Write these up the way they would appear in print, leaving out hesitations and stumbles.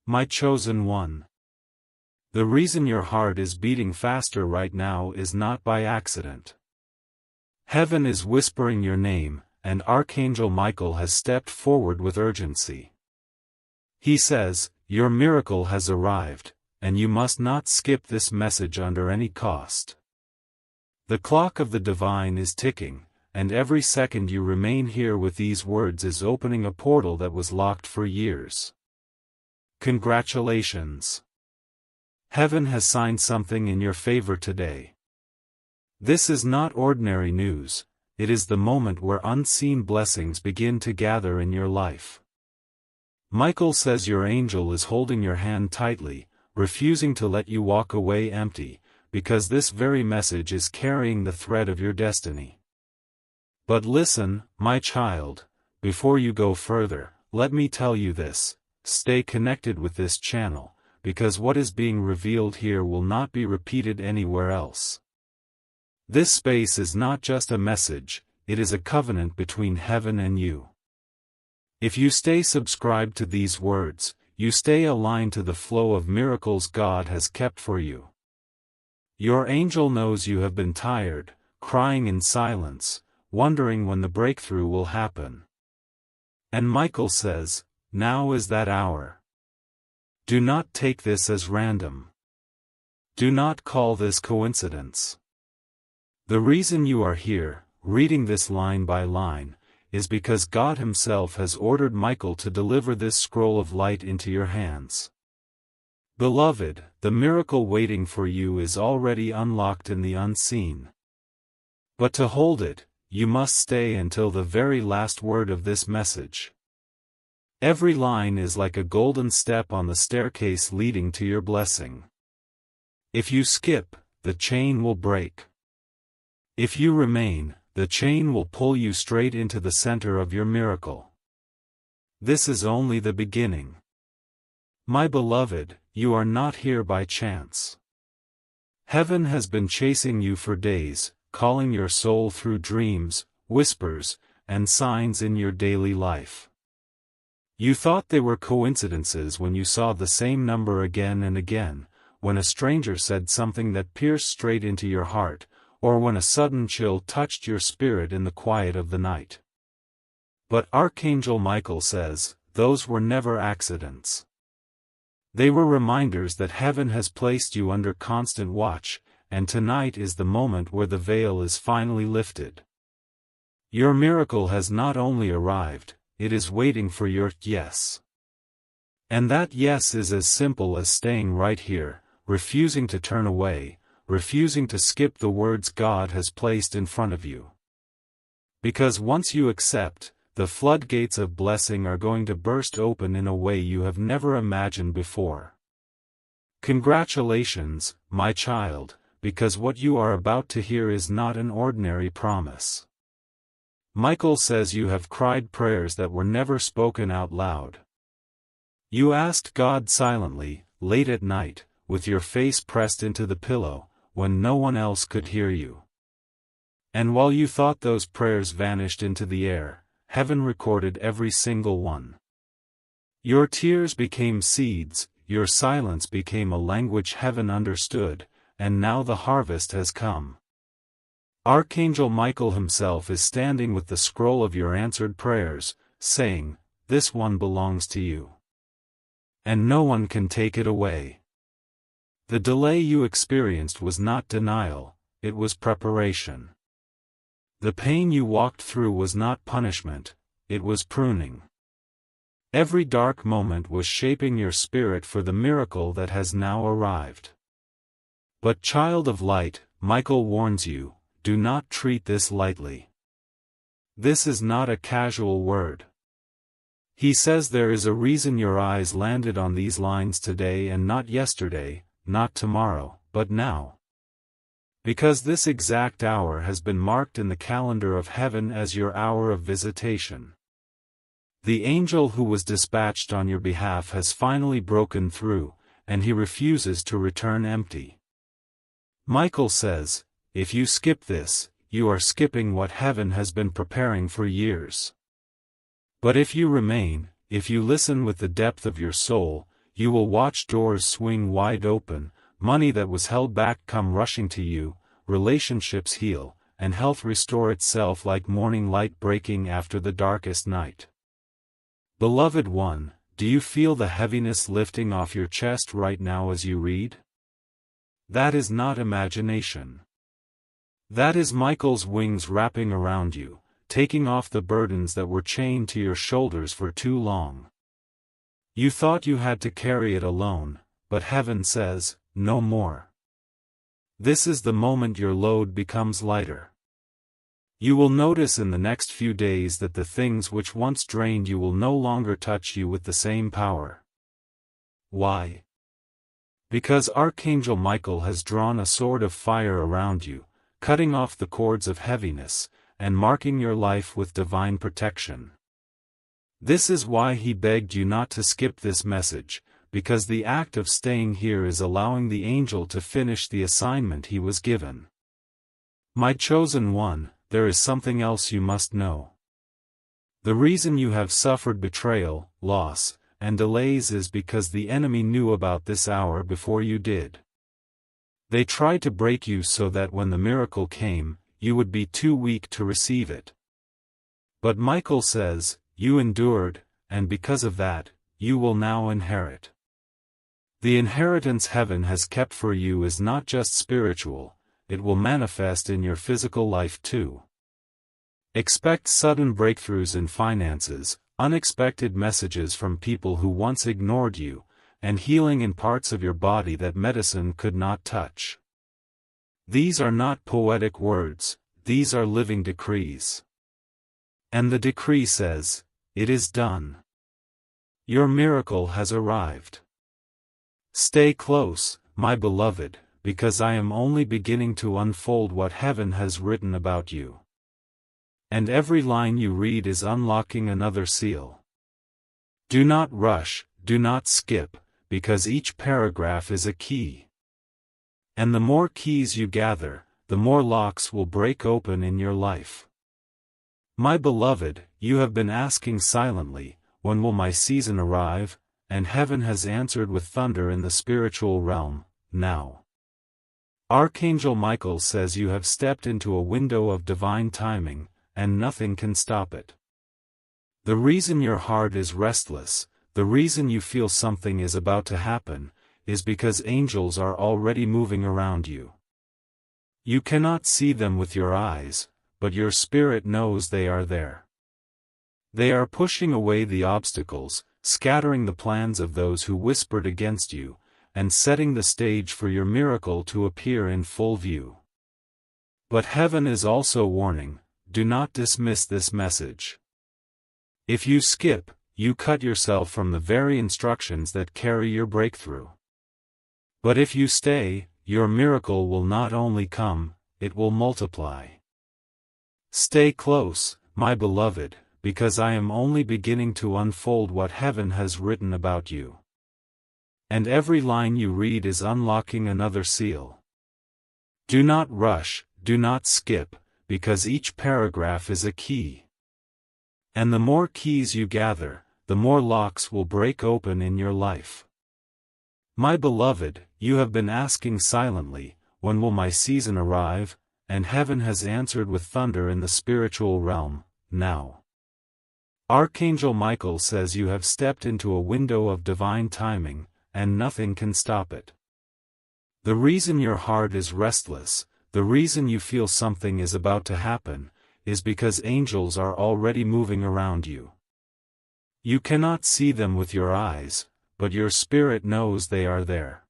my chosen one. The reason your heart is beating faster right now is not by accident. Heaven is whispering your name, and Archangel Michael has stepped forward with urgency. He says, your miracle has arrived, and you must not skip this message under any cost. The clock of the divine is ticking, and every second you remain here with these words is opening a portal that was locked for years. Congratulations! Heaven has signed something in your favor today. This is not ordinary news, it is the moment where unseen blessings begin to gather in your life. Michael says your angel is holding your hand tightly, refusing to let you walk away empty, because this very message is carrying the thread of your destiny. But listen, my child, before you go further, let me tell you this: stay connected with this channel, because what is being revealed here will not be repeated anywhere else. This space is not just a message, it is a covenant between heaven and you. If you stay subscribed to these words, you stay aligned to the flow of miracles God has kept for you. Your angel knows you have been tired, crying in silence, wondering when the breakthrough will happen. And Michael says, now is that hour. Do not take this as random. Do not call this coincidence. The reason you are here, reading this line by line, is because God Himself has ordered Michael to deliver this scroll of light into your hands. Beloved, the miracle waiting for you is already unlocked in the unseen. But to hold it, you must stay until the very last word of this message. Every line is like a golden step on the staircase leading to your blessing. If you skip, the chain will break. If you remain, the chain will pull you straight into the center of your miracle. This is only the beginning. My beloved, you are not here by chance. Heaven has been chasing you for days, calling your soul through dreams, whispers, and signs in your daily life. You thought they were coincidences when you saw the same number again and again, when a stranger said something that pierced straight into your heart, or when a sudden chill touched your spirit in the quiet of the night. But Archangel Michael says, those were never accidents. They were reminders that heaven has placed you under constant watch, and tonight is the moment where the veil is finally lifted. Your miracle has not only arrived, it is waiting for your yes. And that yes is as simple as staying right here, refusing to turn away, refusing to skip the words God has placed in front of you. Because once you accept, the floodgates of blessing are going to burst open in a way you have never imagined before. Congratulations, my child, because what you are about to hear is not an ordinary promise. Michael says you have cried prayers that were never spoken out loud. You asked God silently, late at night, with your face pressed into the pillow, when no one else could hear you. And while you thought those prayers vanished into the air, heaven recorded every single one. Your tears became seeds, your silence became a language heaven understood, and now the harvest has come. Archangel Michael himself is standing with the scroll of your answered prayers, saying, this one belongs to you. And no one can take it away. The delay you experienced was not denial, it was preparation. The pain you walked through was not punishment, it was pruning. Every dark moment was shaping your spirit for the miracle that has now arrived. But child of light, Michael warns you, do not treat this lightly. This is not a casual word. He says there is a reason your eyes landed on these lines today and not yesterday, not tomorrow, but now. Because this exact hour has been marked in the calendar of heaven as your hour of visitation. The angel who was dispatched on your behalf has finally broken through, and he refuses to return empty. Michael says, if you skip this, you are skipping what heaven has been preparing for years. But if you remain, if you listen with the depth of your soul, you will watch doors swing wide open, money that was held back come rushing to you, relationships heal, and health restore itself like morning light breaking after the darkest night. Beloved one, do you feel the heaviness lifting off your chest right now as you read? That is not imagination. That is Michael's wings wrapping around you, taking off the burdens that were chained to your shoulders for too long. You thought you had to carry it alone, but heaven says, no more. This is the moment your load becomes lighter. You will notice in the next few days that the things which once drained you will no longer touch you with the same power. Why? Because Archangel Michael has drawn a sword of fire around you, cutting off the cords of heaviness, and marking your life with divine protection. This is why he begged you not to skip this message, because the act of staying here is allowing the angel to finish the assignment he was given. My chosen one, there is something else you must know. The reason you have suffered betrayal, loss, and delays is because the enemy knew about this hour before you did. They tried to break you so that when the miracle came, you would be too weak to receive it. But Michael says, you endured, and because of that, you will now inherit. The inheritance heaven has kept for you is not just spiritual, it will manifest in your physical life too. Expect sudden breakthroughs in finances, unexpected messages from people who once ignored you, and healing in parts of your body that medicine could not touch. These are not poetic words, these are living decrees. And the decree says, it is done. Your miracle has arrived. Stay close, my beloved, because I am only beginning to unfold what heaven has written about you. And every line you read is unlocking another seal. Do not rush, do not skip, because each paragraph is a key. And the more keys you gather, the more locks will break open in your life. My beloved, you have been asking silently, when will my season arrive? And heaven has answered with thunder in the spiritual realm, now. Archangel Michael says you have stepped into a window of divine timing, and nothing can stop it. The reason your heart is restless, the reason you feel something is about to happen, is because angels are already moving around you. You cannot see them with your eyes, but your spirit knows they are there. They are pushing away the obstacles, scattering the plans of those who whispered against you, and setting the stage for your miracle to appear in full view. But heaven is also warning, do not dismiss this message. If you skip, you cut yourself from the very instructions that carry your breakthrough. But if you stay, your miracle will not only come, it will multiply. Stay close, my beloved, because I am only beginning to unfold what heaven has written about you. And every line you read is unlocking another seal. Do not rush, do not skip, because each paragraph is a key. And the more keys you gather, the more locks will break open in your life. My beloved, you have been asking silently, when will my season arrive? And heaven has answered with thunder in the spiritual realm, now. Archangel Michael says you have stepped into a window of divine timing, and nothing can stop it. The reason your heart is restless, the reason you feel something is about to happen, is because angels are already moving around you. You cannot see them with your eyes, but your spirit knows they are there.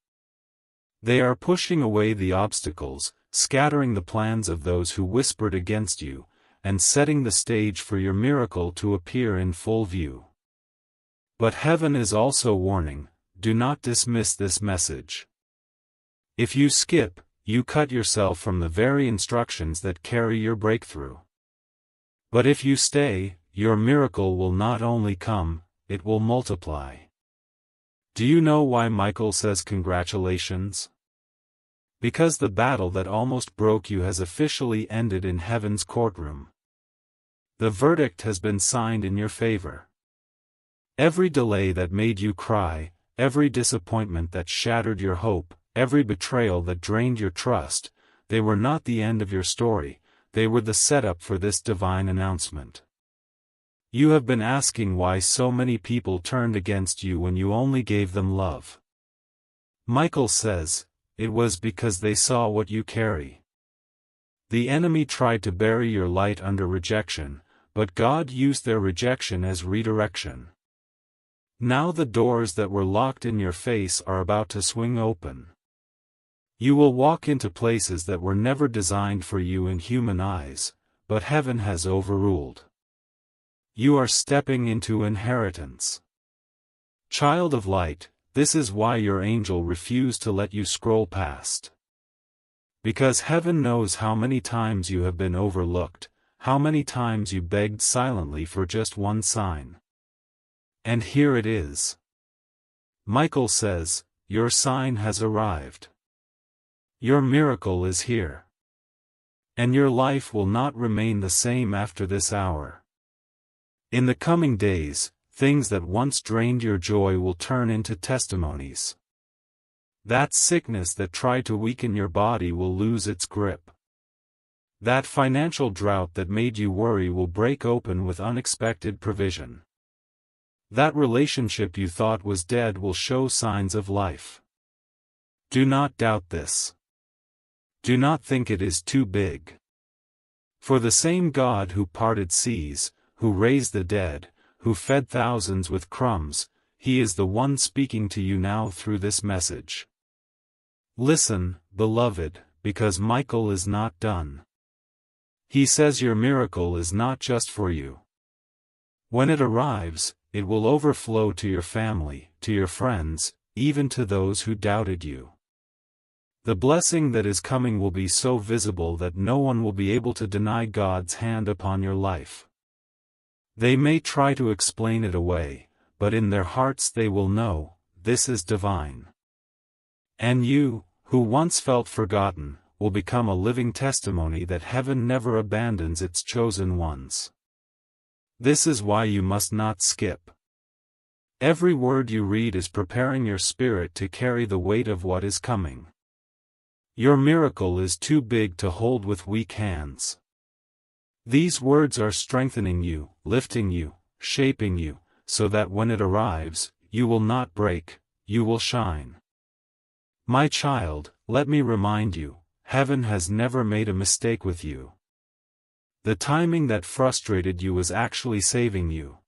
They are pushing away the obstacles, scattering the plans of those who whispered against you, and setting the stage for your miracle to appear in full view. But heaven is also warning, do not dismiss this message. If you skip, you cut yourself from the very instructions that carry your breakthrough. But if you stay, your miracle will not only come, it will multiply. Do you know why Michael says congratulations? Because the battle that almost broke you has officially ended in heaven's courtroom. The verdict has been signed in your favor. Every delay that made you cry, every disappointment that shattered your hope, every betrayal that drained your trust, they were not the end of your story, they were the setup for this divine announcement. You have been asking why so many people turned against you when you only gave them love. Michael says, it was because they saw what you carry. The enemy tried to bury your light under rejection, but God used their rejection as redirection. Now the doors that were locked in your face are about to swing open. You will walk into places that were never designed for you in human eyes, but heaven has overruled. You are stepping into inheritance. Child of light, this is why your angel refused to let you scroll past. Because heaven knows how many times you have been overlooked, how many times you begged silently for just one sign. And here it is. Michael says, your sign has arrived. Your miracle is here. And your life will not remain the same after this hour. In the coming days, things that once drained your joy will turn into testimonies. That sickness that tried to weaken your body will lose its grip. That financial drought that made you worry will break open with unexpected provision. That relationship you thought was dead will show signs of life. Do not doubt this. Do not think it is too big. For the same God who parted seas, who raised the dead, who fed thousands with crumbs, He is the one speaking to you now through this message. Listen, beloved, because Michael is not done. He says your miracle is not just for you. When it arrives, it will overflow to your family, to your friends, even to those who doubted you. The blessing that is coming will be so visible that no one will be able to deny God's hand upon your life. They may try to explain it away, but in their hearts they will know, this is divine. And you, who once felt forgotten, will become a living testimony that heaven never abandons its chosen ones. This is why you must not skip. Every word you read is preparing your spirit to carry the weight of what is coming. Your miracle is too big to hold with weak hands. These words are strengthening you, lifting you, shaping you, so that when it arrives, you will not break, you will shine. My child, let me remind you, heaven has never made a mistake with you. The timing that frustrated you was actually saving you.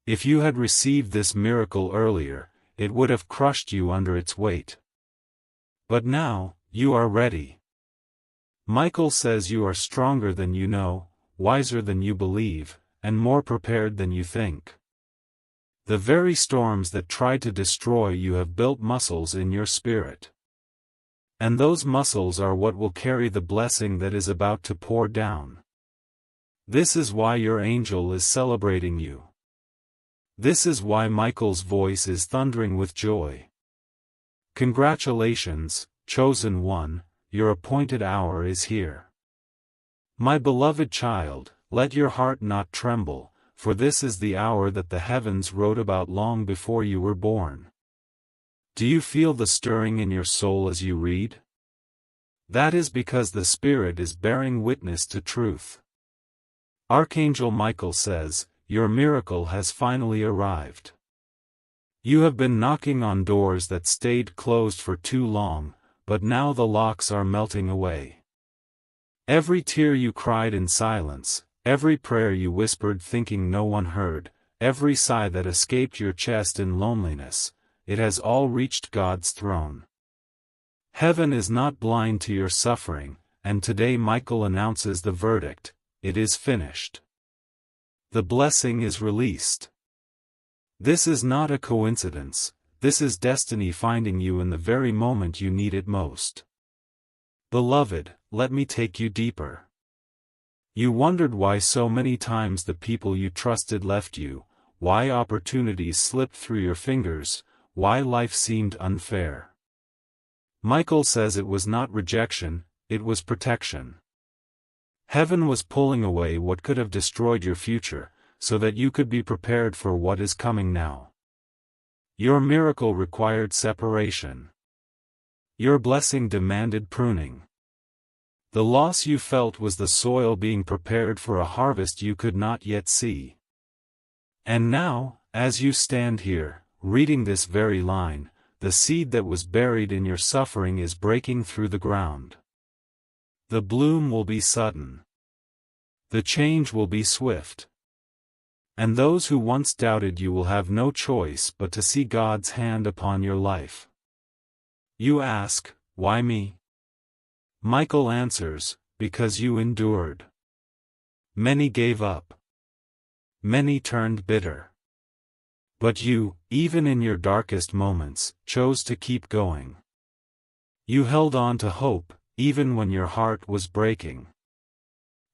If you had received this miracle earlier, it would have crushed you under its weight. But now, you are ready. Michael says you are stronger than you know, wiser than you believe, and more prepared than you think. The very storms that tried to destroy you have built muscles in your spirit. And those muscles are what will carry the blessing that is about to pour down. This is why your angel is celebrating you. This is why Michael's voice is thundering with joy. Congratulations, chosen one, your appointed hour is here. My beloved child, let your heart not tremble, for this is the hour that the heavens wrote about long before you were born. Do you feel the stirring in your soul as you read? That is because the Spirit is bearing witness to truth. Archangel Michael says, your miracle has finally arrived. You have been knocking on doors that stayed closed for too long, but now the locks are melting away. Every tear you cried in silence, every prayer you whispered thinking no one heard, every sigh that escaped your chest in loneliness, it has all reached God's throne. Heaven is not blind to your suffering, and today Michael announces the verdict, it is finished. The blessing is released. This is not a coincidence, this is destiny finding you in the very moment you need it most. Beloved, let me take you deeper. You wondered why so many times the people you trusted left you, why opportunities slipped through your fingers, why life seemed unfair. Michael says it was not rejection, it was protection. Heaven was pulling away what could have destroyed your future, so that you could be prepared for what is coming now. Your miracle required separation. Your blessing demanded pruning. The loss you felt was the soil being prepared for a harvest you could not yet see. And now, as you stand here, reading this very line, the seed that was buried in your suffering is breaking through the ground. The bloom will be sudden. The change will be swift. And those who once doubted you will have no choice but to see God's hand upon your life. You ask, why me? Michael answers, because you endured. Many gave up. Many turned bitter. But you, even in your darkest moments, chose to keep going. You held on to hope, even when your heart was breaking.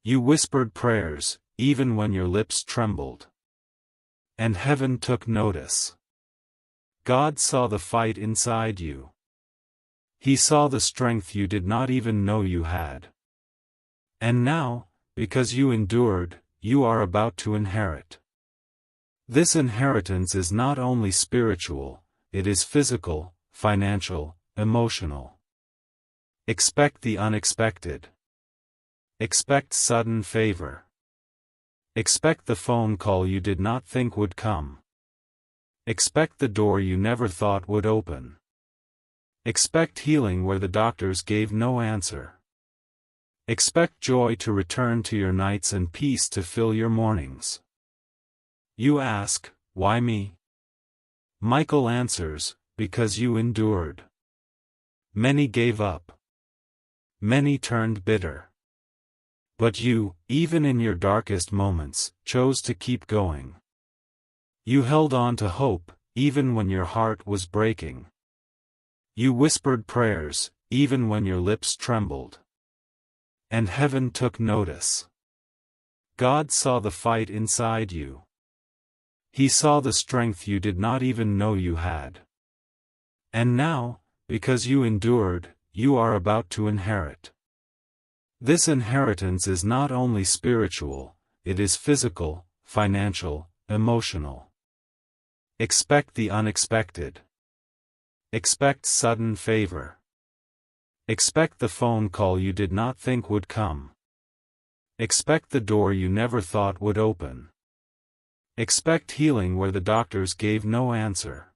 You whispered prayers, even when your lips trembled. And heaven took notice. God saw the fight inside you. He saw the strength you did not even know you had. And now, because you endured, you are about to inherit. This inheritance is not only spiritual, it is physical, financial, emotional. Expect the unexpected. Expect sudden favor. Expect the phone call you did not think would come. Expect the door you never thought would open. Expect healing where the doctors gave no answer. Expect joy to return to your nights and peace to fill your mornings. You ask, why me? Michael answers, because you endured. Many gave up. Many turned bitter. But you, even in your darkest moments, chose to keep going. You held on to hope, even when your heart was breaking. You whispered prayers, even when your lips trembled. And heaven took notice. God saw the fight inside you. He saw the strength you did not even know you had. And now, because you endured, you are about to inherit. This inheritance is not only spiritual, it is physical, financial, emotional. Expect the unexpected. Expect sudden favor. Expect the phone call you did not think would come. Expect the door you never thought would open. Expect healing where the doctors gave no answer.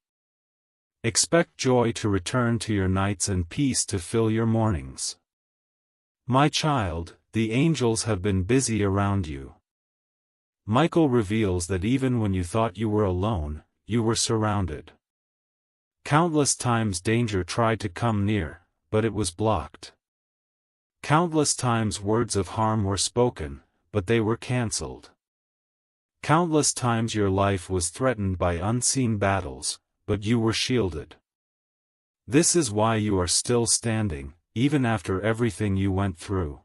Expect joy to return to your nights and peace to fill your mornings. My child, the angels have been busy around you. Michael reveals that even when you thought you were alone, you were surrounded. Countless times danger tried to come near, but it was blocked. Countless times words of harm were spoken, but they were cancelled. Countless times your life was threatened by unseen battles, but you were shielded. This is why you are still standing, even after everything you went through.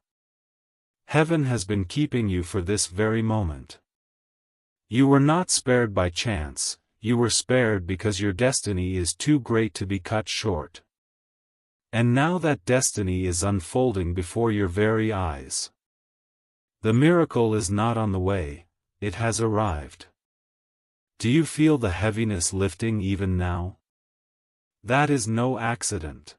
Heaven has been keeping you for this very moment. You were not spared by chance, you were spared because your destiny is too great to be cut short. And now that destiny is unfolding before your very eyes. The miracle is not on the way, it has arrived. Do you feel the heaviness lifting even now? That is no accident.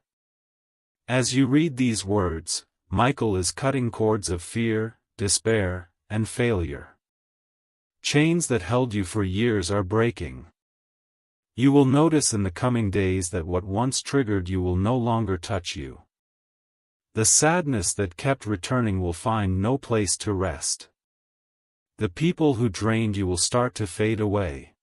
As you read these words, Michael is cutting cords of fear, despair, and failure. Chains that held you for years are breaking. You will notice in the coming days that what once triggered you will no longer touch you. The sadness that kept returning will find no place to rest. The people who drained you will start to fade away.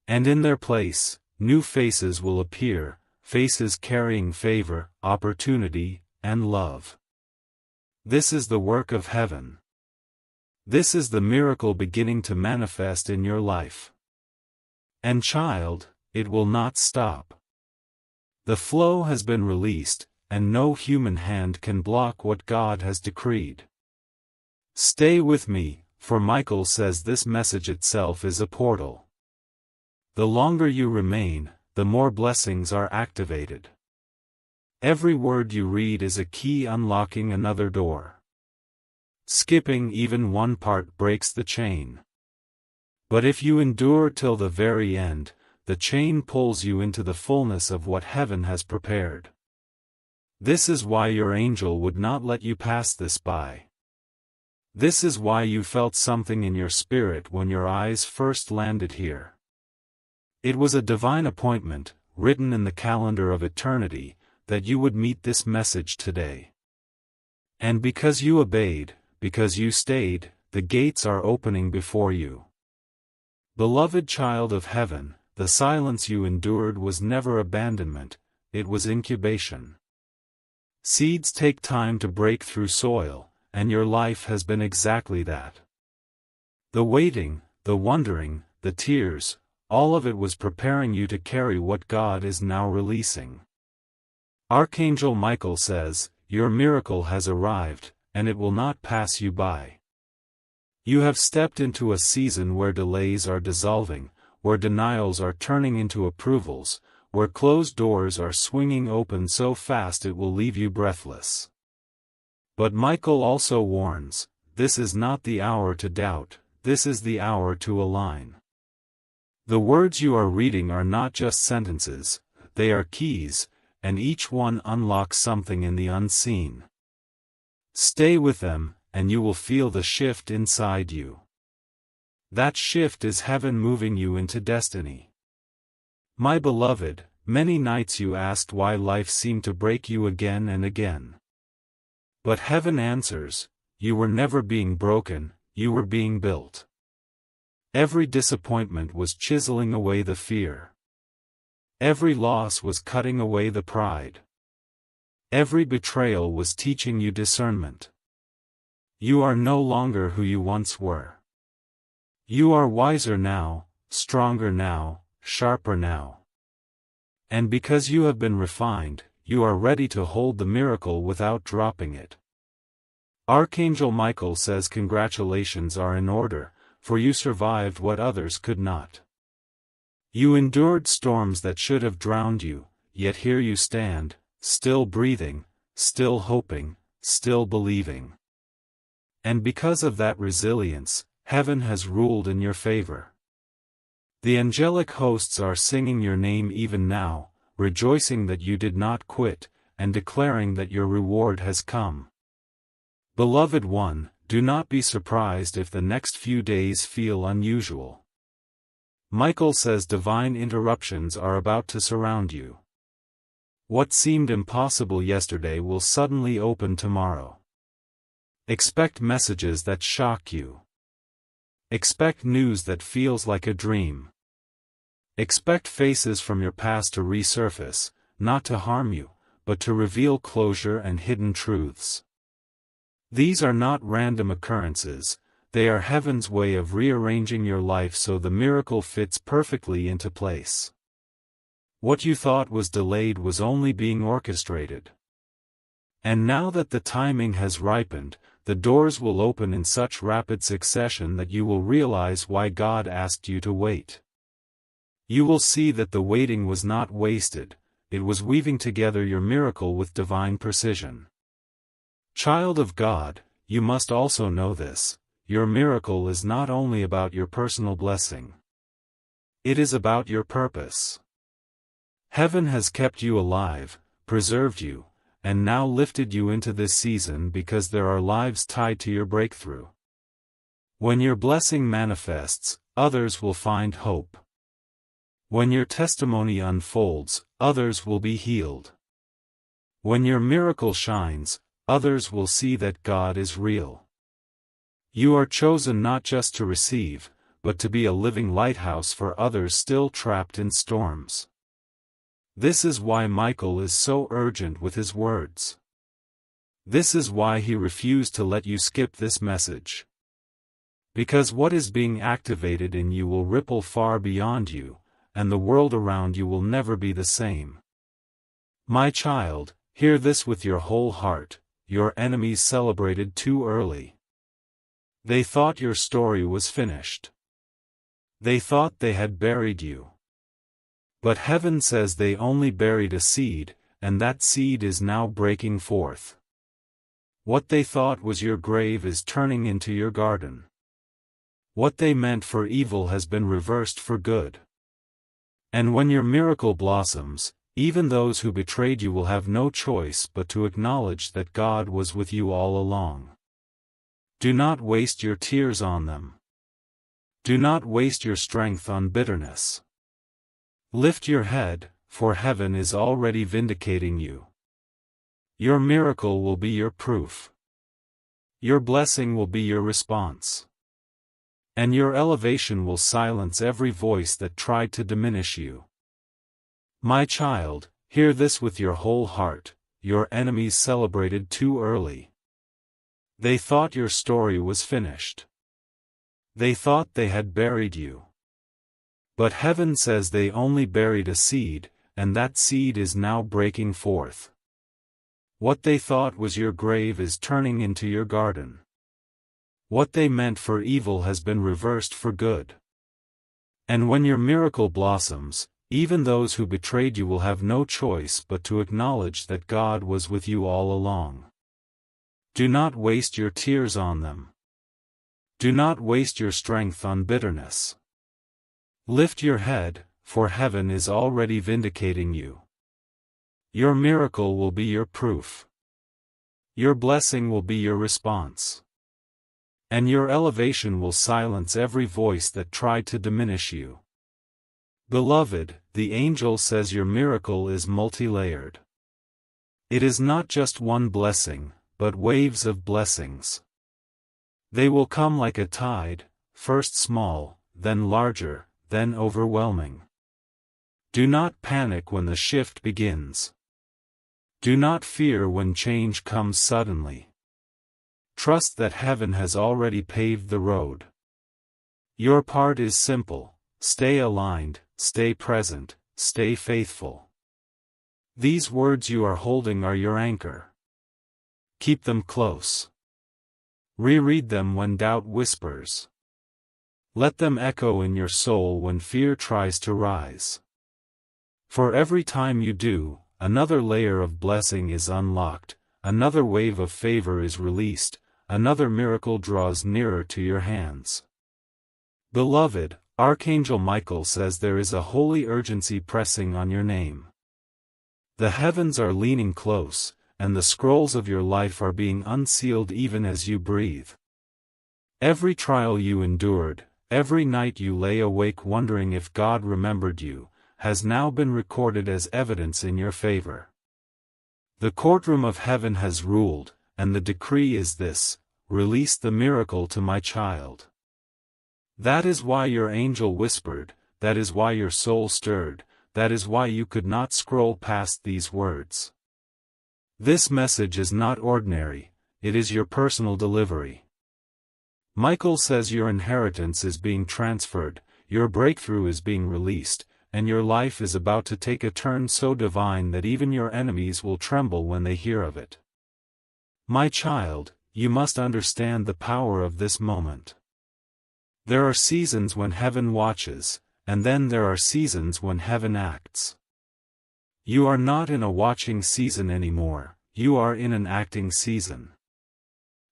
And in their place, new faces will appear, faces carrying favor, opportunity, and love. This is the work of heaven. This is the miracle beginning to manifest in your life. And child, it will not stop. The flow has been released, and no human hand can block what God has decreed. Stay with me, for Michael says this message itself is a portal. The longer you remain, the more blessings are activated. Every word you read is a key unlocking another door. Skipping even one part breaks the chain. But if you endure till the very end, the chain pulls you into the fullness of what heaven has prepared. This is why your angel would not let you pass this by. This is why you felt something in your spirit when your eyes first landed here. It was a divine appointment, written in the calendar of eternity, that you would meet this message today. And because you obeyed, because you stayed, the gates are opening before you. Beloved child of heaven, the silence you endured was never abandonment, it was incubation. Seeds take time to break through soil, and your life has been exactly that. The waiting, the wondering, the tears, all of it was preparing you to carry what God is now releasing. Archangel Michael says, your miracle has arrived, and it will not pass you by. You have stepped into a season where delays are dissolving, where denials are turning into approvals, where closed doors are swinging open so fast it will leave you breathless. But Michael also warns, this is not the hour to doubt, this is the hour to align. The words you are reading are not just sentences, they are keys, and each one unlocks something in the unseen. Stay with them, and you will feel the shift inside you. That shift is heaven moving you into destiny. My beloved, many nights you asked why life seemed to break you again and again. But heaven answers, you were never being broken, you were being built. Every disappointment was chiseling away the fear. Every loss was cutting away the pride. Every betrayal was teaching you discernment. You are no longer who you once were. You are wiser now, stronger now, sharper now. And because you have been refined, you are ready to hold the miracle without dropping it. Archangel Michael says congratulations are in order, for you survived what others could not. You endured storms that should have drowned you, yet here you stand, still breathing, still hoping, still believing. And because of that resilience, heaven has ruled in your favor. The angelic hosts are singing your name even now, rejoicing that you did not quit, and declaring that your reward has come. Beloved one, do not be surprised if the next few days feel unusual. Michael says divine interruptions are about to surround you. What seemed impossible yesterday will suddenly open tomorrow. Expect messages that shock you. Expect news that feels like a dream. Expect faces from your past to resurface, not to harm you, but to reveal closure and hidden truths. These are not random occurrences, they are heaven's way of rearranging your life so the miracle fits perfectly into place. What you thought was delayed was only being orchestrated. And now that the timing has ripened, the doors will open in such rapid succession that you will realize why God asked you to wait. You will see that the waiting was not wasted, it was weaving together your miracle with divine precision. Child of God, you must also know this. Your miracle is not only about your personal blessing. It is about your purpose. Heaven has kept you alive, preserved you, and now lifted you into this season because there are lives tied to your breakthrough. When your blessing manifests, others will find hope. When your testimony unfolds, others will be healed. When your miracle shines, others will see that God is real. You are chosen not just to receive, but to be a living lighthouse for others still trapped in storms. This is why Michael is so urgent with his words. This is why he refused to let you skip this message. Because what is being activated in you will ripple far beyond you, and the world around you will never be the same. My child, hear this with your whole heart, your enemies celebrated too early. They thought your story was finished. They thought they had buried you. But heaven says they only buried a seed, and that seed is now breaking forth. What they thought was your grave is turning into your garden. What they meant for evil has been reversed for good. And when your miracle blossoms, even those who betrayed you will have no choice but to acknowledge that God was with you all along. Do not waste your tears on them. Do not waste your strength on bitterness. Lift your head, for heaven is already vindicating you. Your miracle will be your proof. Your blessing will be your response. And your elevation will silence every voice that tried to diminish you. My child, hear this with your whole heart: your enemies celebrated too early. They thought your story was finished. They thought they had buried you. But heaven says they only buried a seed, and that seed is now breaking forth. What they thought was your grave is turning into your garden. What they meant for evil has been reversed for good. And when your miracle blossoms, even those who betrayed you will have no choice but to acknowledge that God was with you all along. Do not waste your tears on them. Do not waste your strength on bitterness. Lift your head, for heaven is already vindicating you. Your miracle will be your proof. Your blessing will be your response. And your elevation will silence every voice that tried to diminish you. Beloved, the angel says your miracle is multi-layered. It is not just one blessing, but waves of blessings. They will come like a tide, first small, then larger, then overwhelming. Do not panic when the shift begins. Do not fear when change comes suddenly. Trust that heaven has already paved the road. Your part is simple: stay aligned, stay present, stay faithful. These words you are holding are your anchor. Keep them close. Reread them when doubt whispers. Let them echo in your soul when fear tries to rise. For every time you do, another layer of blessing is unlocked, another wave of favor is released, another miracle draws nearer to your hands. Beloved, Archangel Michael says there is a holy urgency pressing on your name. The heavens are leaning close, and the scrolls of your life are being unsealed even as you breathe. Every trial you endured, every night you lay awake wondering if God remembered you, has now been recorded as evidence in your favor. The courtroom of heaven has ruled, and the decree is this: release the miracle to my child. That is why your angel whispered, that is why your soul stirred, that is why you could not scroll past these words. This message is not ordinary, it is your personal delivery. Michael says your inheritance is being transferred, your breakthrough is being released, and your life is about to take a turn so divine that even your enemies will tremble when they hear of it. My child, you must understand the power of this moment. There are seasons when heaven watches, and then there are seasons when heaven acts. You are not in a watching season anymore, you are in an acting season.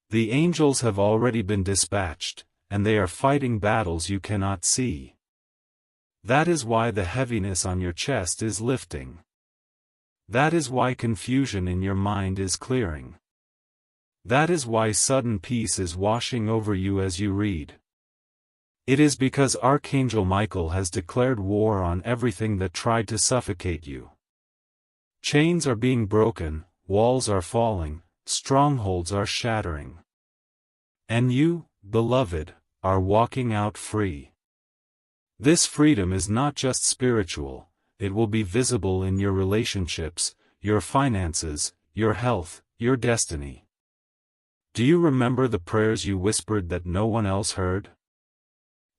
The angels have already been dispatched, and they are fighting battles you cannot see. That is why the heaviness on your chest is lifting. That is why confusion in your mind is clearing. That is why sudden peace is washing over you as you read. It is because Archangel Michael has declared war on everything that tried to suffocate you. Chains are being broken, walls are falling, strongholds are shattering. And you, beloved, are walking out free. This freedom is not just spiritual, it will be visible in your relationships, your finances, your health, your destiny. Do you remember the prayers you whispered that no one else heard?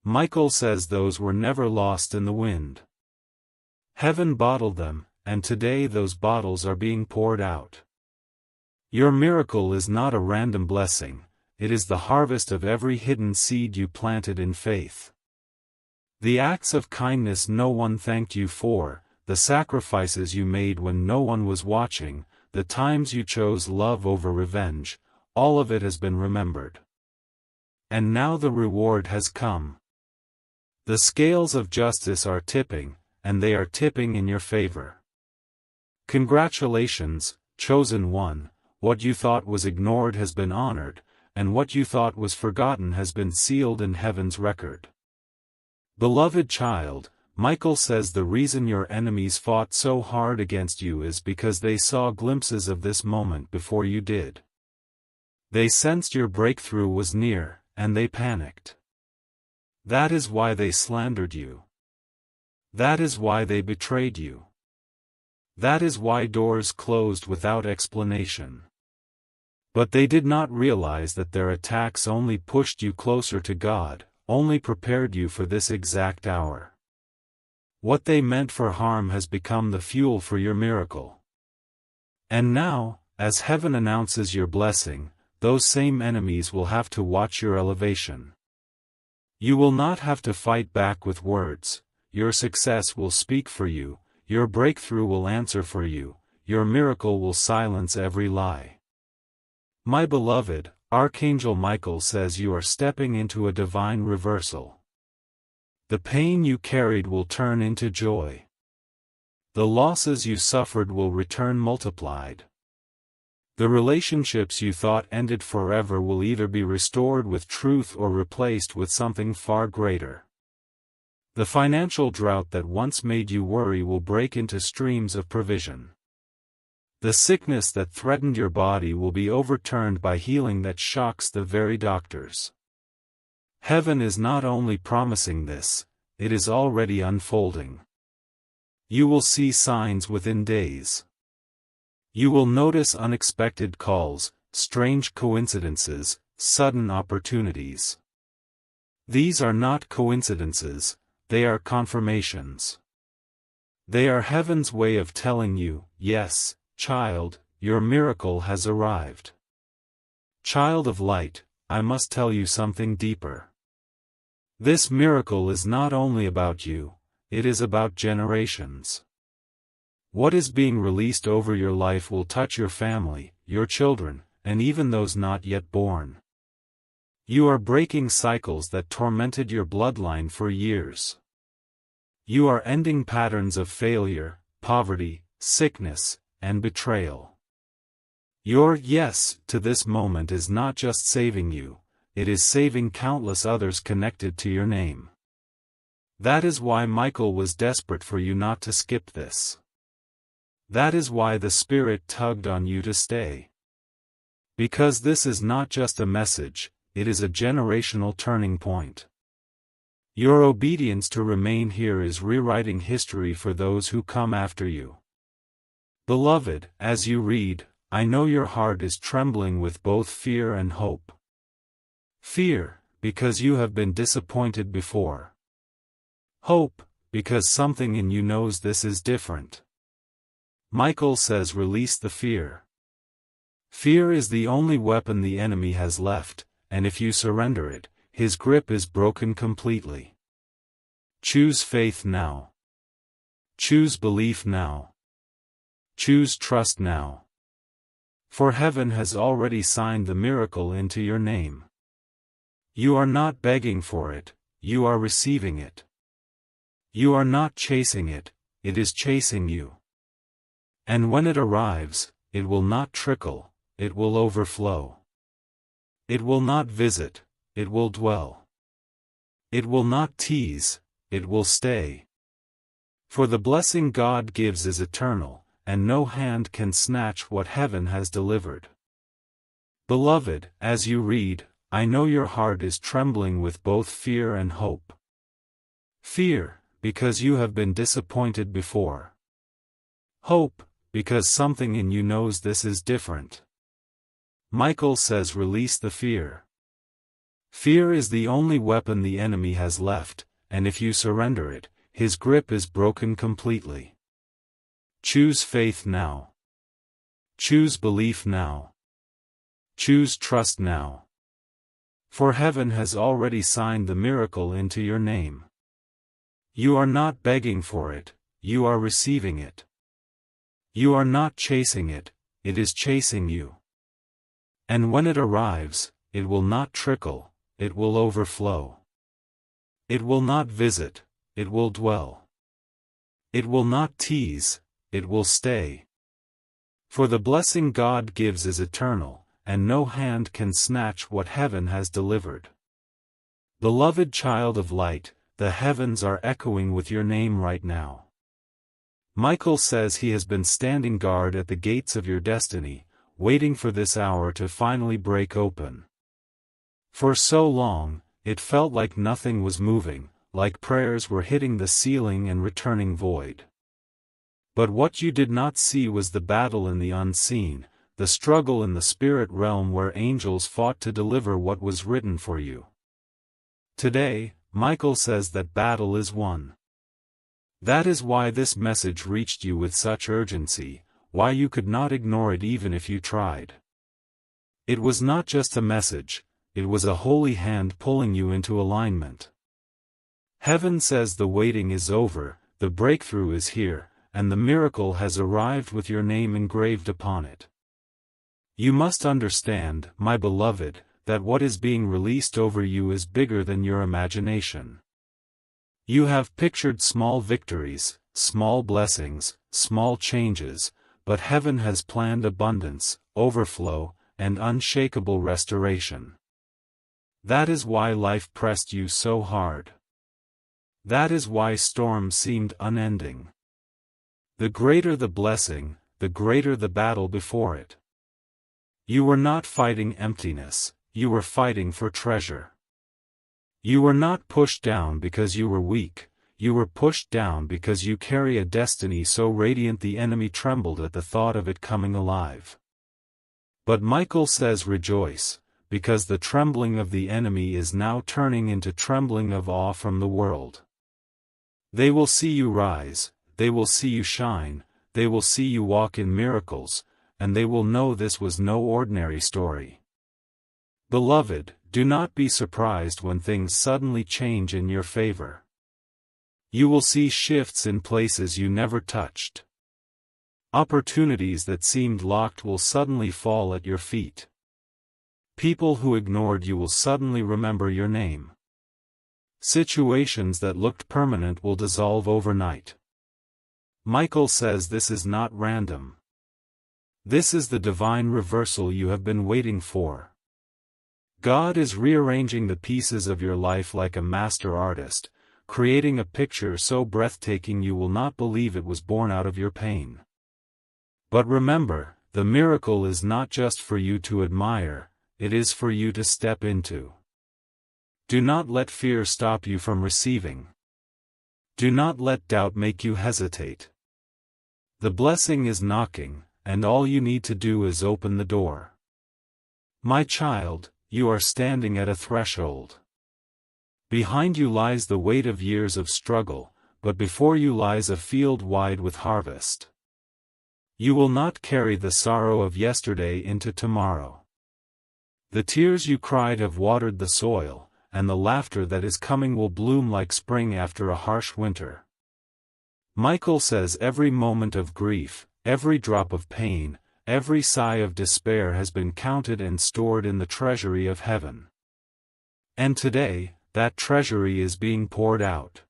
Michael says those were never lost in the wind. Heaven bottled them, and today those bottles are being poured out. Your miracle is not a random blessing, it is the harvest of every hidden seed you planted in faith. The acts of kindness no one thanked you for, the sacrifices you made when no one was watching, the times you chose love over revenge, all of it has been remembered. And now the reward has come. The scales of justice are tipping, and they are tipping in your favor. Congratulations, chosen one, what you thought was ignored has been honored, and what you thought was forgotten has been sealed in heaven's record. Beloved child, Michael says the reason your enemies fought so hard against you is because they saw glimpses of this moment before you did. They sensed your breakthrough was near, and they panicked. That is why they slandered you. That is why they betrayed you. That is why doors closed without explanation. But they did not realize that their attacks only pushed you closer to God, only prepared you for this exact hour. What they meant for harm has become the fuel for your miracle. And now, as heaven announces your blessing, those same enemies will have to watch your elevation. You will not have to fight back with words, your success will speak for you, your breakthrough will answer for you, your miracle will silence every lie. My beloved, Archangel Michael says you are stepping into a divine reversal. The pain you carried will turn into joy. The losses you suffered will return multiplied. The relationships you thought ended forever will either be restored with truth or replaced with something far greater. The financial drought that once made you worry will break into streams of provision. The sickness that threatened your body will be overturned by healing that shocks the very doctors. Heaven is not only promising this, it is already unfolding. You will see signs within days. You will notice unexpected calls, strange coincidences, sudden opportunities. These are not coincidences, they are confirmations. They are heaven's way of telling you, yes, child, your miracle has arrived. Child of light, I must tell you something deeper. This miracle is not only about you, it is about generations. What is being released over your life will touch your family, your children, and even those not yet born. You are breaking cycles that tormented your bloodline for years. You are ending patterns of failure, poverty, sickness, and betrayal. Your yes to this moment is not just saving you, it is saving countless others connected to your name. That is why Michael was desperate for you not to skip this. That is why the Spirit tugged on you to stay. Because this is not just a message, it is a generational turning point. Your obedience to remain here is rewriting history for those who come after you. Beloved, as you read, I know your heart is trembling with both fear and hope. Fear, because you have been disappointed before. Hope, because something in you knows this is different. Michael says release the fear. Fear is the only weapon the enemy has left, and if you surrender it, his grip is broken completely. Choose faith now. Choose belief now. Choose trust now. For heaven has already signed the miracle into your name. You are not begging for it, you are receiving it. You are not chasing it, it is chasing you. And when it arrives, it will not trickle, it will overflow. It will not visit, it will dwell. It will not tease, it will stay. For the blessing God gives is eternal, and no hand can snatch what heaven has delivered. Beloved, as you read, I know your heart is trembling with both fear and hope. Fear, because you have been disappointed before. Hope, because something in you knows this is different. Michael says release the fear. Fear is the only weapon the enemy has left, and if you surrender it, his grip is broken completely. Choose faith now. Choose belief now. Choose trust now. For heaven has already signed the miracle into your name. You are not begging for it, you are receiving it. You are not chasing it, it is chasing you. And when it arrives, it will not trickle, it will overflow. It will not visit, it will dwell. It will not tease, it will stay. For the blessing God gives is eternal, and no hand can snatch what heaven has delivered. Beloved child of light, the heavens are echoing with your name right now. Michael says he has been standing guard at the gates of your destiny, waiting for this hour to finally break open. For so long, it felt like nothing was moving, like prayers were hitting the ceiling and returning void. But what you did not see was the battle in the unseen, the struggle in the spirit realm where angels fought to deliver what was written for you. Today, Michael says that battle is won. That is why this message reached you with such urgency, why you could not ignore it even if you tried. It was not just a message, it was a holy hand pulling you into alignment. Heaven says the waiting is over, the breakthrough is here, and the miracle has arrived with your name engraved upon it. You must understand, my beloved, that what is being released over you is bigger than your imagination. You have pictured small victories, small blessings, small changes, but heaven has planned abundance, overflow, and unshakable restoration. That is why life pressed you so hard. That is why storms seemed unending. The greater the blessing, the greater the battle before it. You were not fighting emptiness, you were fighting for treasure. You were not pushed down because you were weak, you were pushed down because you carry a destiny so radiant the enemy trembled at the thought of it coming alive. But Michael says rejoice, because the trembling of the enemy is now turning into trembling of awe from the world. They will see you rise, they will see you shine, they will see you walk in miracles, and they will know this was no ordinary story. Beloved, do not be surprised when things suddenly change in your favor. You will see shifts in places you never touched. Opportunities that seemed locked will suddenly fall at your feet. People who ignored you will suddenly remember your name. Situations that looked permanent will dissolve overnight. Michael says this is not random. This is the divine reversal you have been waiting for. God is rearranging the pieces of your life like a master artist, creating a picture so breathtaking you will not believe it was born out of your pain. But remember, the miracle is not just for you to admire, it is for you to step into. Do not let fear stop you from receiving. Do not let doubt make you hesitate. The blessing is knocking, and all you need to do is open the door. My child, you are standing at a threshold. Behind you lies the weight of years of struggle, but before you lies a field wide with harvest. You will not carry the sorrow of yesterday into tomorrow. The tears you cried have watered the soil, and the laughter that is coming will bloom like spring after a harsh winter. Michael says every moment of grief, every drop of pain, every sigh of despair has been counted and stored in the treasury of heaven. And today, that treasury is being poured out.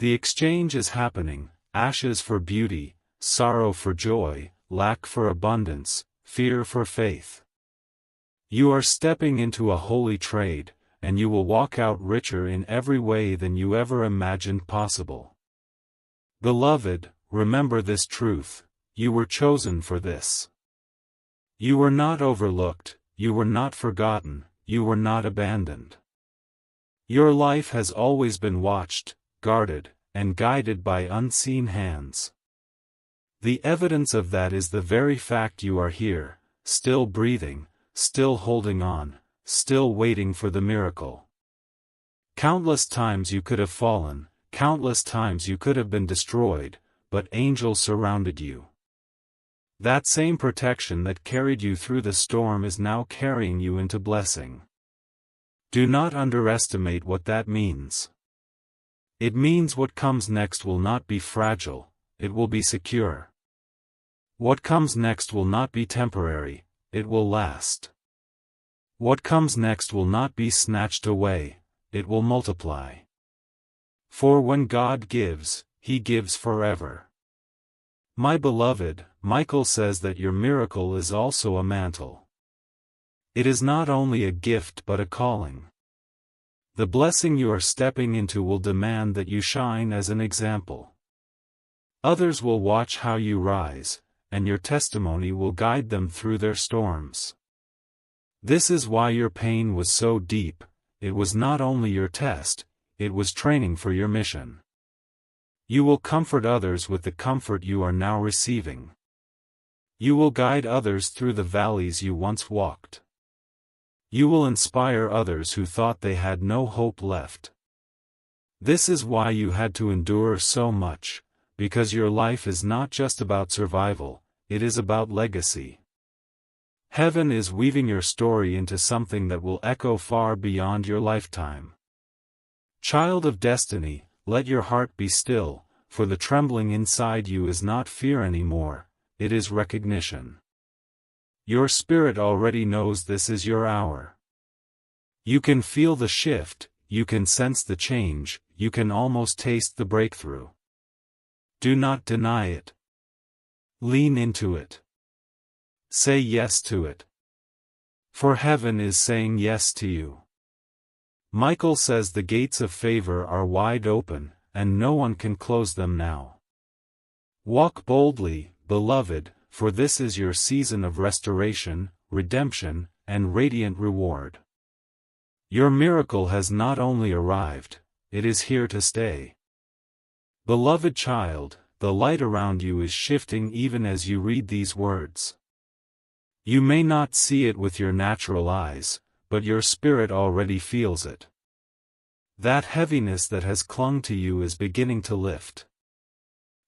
The exchange is happening, ashes for beauty, sorrow for joy, lack for abundance, fear for faith. You are stepping into a holy trade, and you will walk out richer in every way than you ever imagined possible. Beloved, remember this truth, you were chosen for this. You were not overlooked, you were not forgotten, you were not abandoned. Your life has always been watched, guarded, and guided by unseen hands. The evidence of that is the very fact you are here, still breathing, still holding on, still waiting for the miracle. Countless times you could have fallen, countless times you could have been destroyed, but angels surrounded you. That same protection that carried you through the storm is now carrying you into blessing. Do not underestimate what that means. It means what comes next will not be fragile, it will be secure. What comes next will not be temporary, it will last. What comes next will not be snatched away, it will multiply. For when God gives, He gives forever. My beloved, Michael says that your miracle is also a mantle. It is not only a gift but a calling. The blessing you are stepping into will demand that you shine as an example. Others will watch how you rise, and your testimony will guide them through their storms. This is why your pain was so deep. It was not only your test, it was training for your mission. You will comfort others with the comfort you are now receiving. You will guide others through the valleys you once walked. You will inspire others who thought they had no hope left. This is why you had to endure so much, because your life is not just about survival, it is about legacy. Heaven is weaving your story into something that will echo far beyond your lifetime. Child of destiny, let your heart be still, for the trembling inside you is not fear anymore, it is recognition. Your spirit already knows this is your hour. You can feel the shift, you can sense the change, you can almost taste the breakthrough. Do not deny it. Lean into it. Say yes to it. For heaven is saying yes to you. Michael says the gates of favor are wide open, and no one can close them now. Walk boldly, beloved, for this is your season of restoration, redemption, and radiant reward. Your miracle has not only arrived, it is here to stay. Beloved child, the light around you is shifting even as you read these words. You may not see it with your natural eyes, but your spirit already feels it. That heaviness that has clung to you is beginning to lift.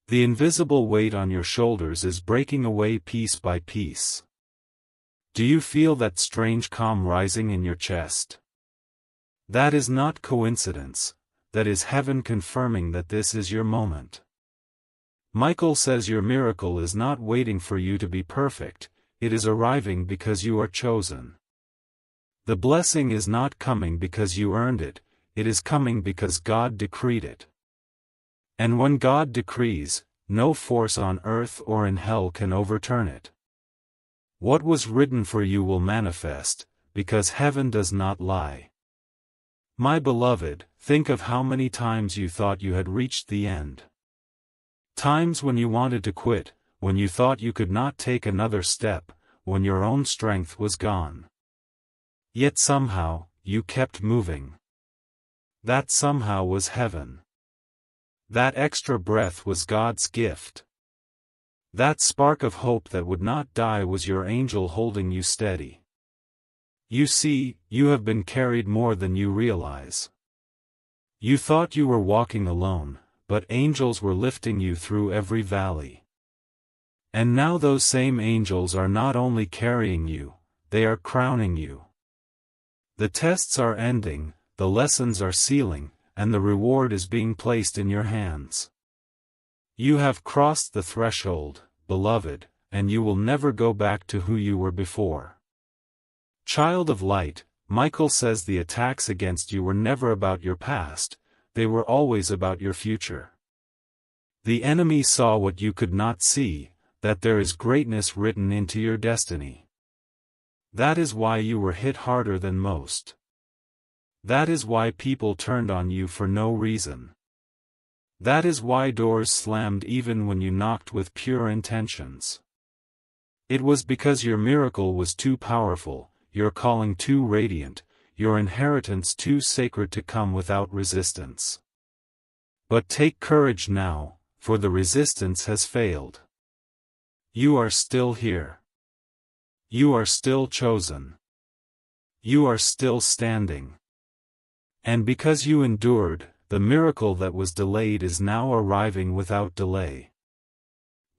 The invisible weight on your shoulders is breaking away piece by piece. Do you feel that strange calm rising in your chest? That is not coincidence, that is heaven confirming that this is your moment. Michael says your miracle is not waiting for you to be perfect, it is arriving because you are chosen. The blessing is not coming because you earned it, it is coming because God decreed it. And when God decrees, no force on earth or in hell can overturn it. What was written for you will manifest, because heaven does not lie. My beloved, think of how many times you thought you had reached the end. Times when you wanted to quit, when you thought you could not take another step, when your own strength was gone. Yet somehow, you kept moving. That somehow was heaven. That extra breath was God's gift. That spark of hope that would not die was your angel holding you steady. You see, you have been carried more than you realize. You thought you were walking alone, but angels were lifting you through every valley. And now those same angels are not only carrying you, they are crowning you. The tests are ending, the lessons are sealing, and the reward is being placed in your hands. You have crossed the threshold, beloved, and you will never go back to who you were before. Child of light, Michael says the attacks against you were never about your past, they were always about your future. The enemy saw what you could not see, that there is greatness written into your destiny. That is why you were hit harder than most. That is why people turned on you for no reason. That is why doors slammed even when you knocked with pure intentions. It was because your miracle was too powerful, your calling too radiant, your inheritance too sacred to come without resistance. But take courage now, for the resistance has failed. You are still here. You are still chosen. You are still standing. And because you endured, the miracle that was delayed is now arriving without delay.